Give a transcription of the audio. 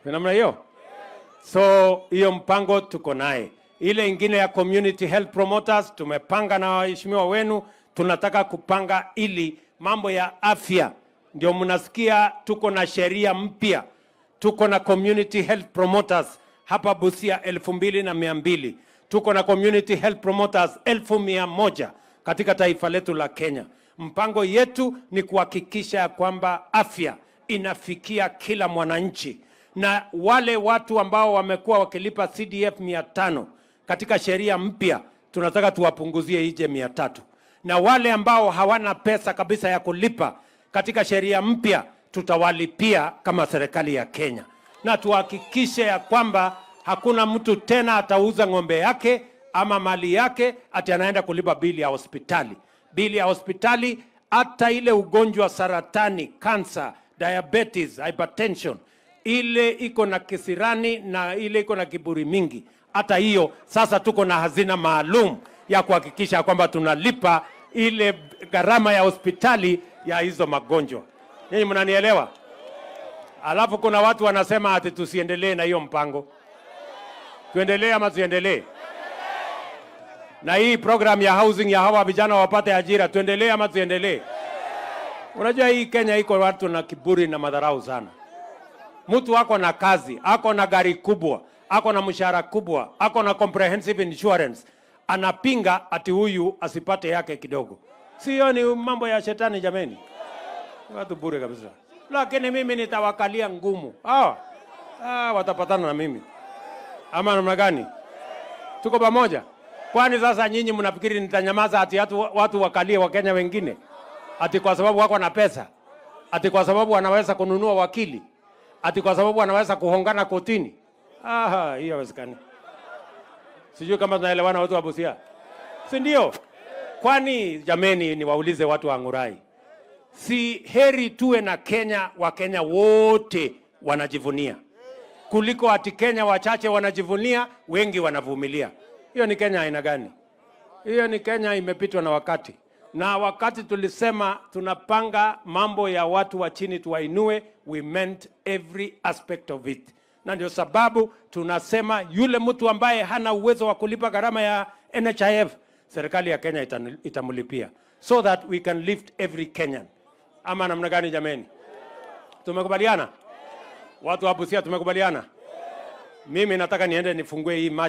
Namna hiyo. So hiyo mpango tuko naye. Ile ingine ya community health promoters tumepanga na waheshimiwa wenu, tunataka kupanga ili mambo ya afya. Ndio mnasikia tuko na sheria mpya. Tuko na community health promoters hapa Busia 2,200. Tuko na community health promoters 1,100 katika taifa letu la Kenya. Mpango yetu ni kuhakikisha kwamba afya inafikia kila mwananchi, na wale watu ambao wamekuwa wakilipa CDF 500 katika sheria mpya tunataka tuwapunguzie ije 300, na wale ambao hawana pesa kabisa ya kulipa katika sheria mpya tutawalipia kama serikali ya Kenya, na tuhakikishe ya kwamba hakuna mtu tena atauza ng'ombe yake ama mali yake ati anaenda kulipa bili ya hospitali. Bili ya hospitali, hata ile ugonjwa saratani, cancer, diabetes, hypertension, ile iko na kisirani na ile iko na kiburi mingi, hata hiyo sasa tuko na hazina maalum ya kuhakikisha kwamba tunalipa ile gharama ya hospitali ya hizo magonjwa. Nyinyi mnanielewa? Alafu kuna watu wanasema ati tusiendelee na hiyo mpango. Tuendelee ama tuendelee? Na hii program ya housing ya hawa vijana wapate ajira, tuendelee ama tuendelee? Unajua hii Kenya iko watu na kiburi na madharau sana. Mtu ako na kazi, ako na gari kubwa, ako na mshahara kubwa, ako na comprehensive insurance, anapinga ati huyu asipate yake kidogo. Sio ni mambo ya shetani jameni? Watu bure kabisa. Lakini mimi nitawakalia ngumu. Watapatana na mimi. Ama namna gani? Tuko pamoja? Kwani sasa nyinyi mnafikiri nitanyamaza ati watu wakalie Wakenya wengine? Ati kwa sababu wako na pesa? Ati kwa sababu wanaweza kununua wakili? Ati kwa sababu wanaweza kuhongana kotini? Hiyo haiwezekani. Sijui kama tunaelewana watu wa Busia. Si ndio? Kwani jameni, niwaulize watu wa Ngurai. Si heri tuwe na Kenya wa Kenya wote wanajivunia, kuliko ati Kenya wachache wanajivunia, wengi wanavumilia. Hiyo ni Kenya aina gani? Hiyo ni Kenya imepitwa na wakati. Na wakati tulisema tunapanga mambo ya watu wa chini tuwainue, we meant every aspect of it. Na ndio sababu tunasema yule mtu ambaye hana uwezo wa kulipa gharama ya NHIF, serikali ya Kenya itamlipia, so that we can lift every Kenyan. Ama namna gani jameni? Tumekubaliana? Watu wa Busia tumekubaliana? Mimi nataka niende nifungue hii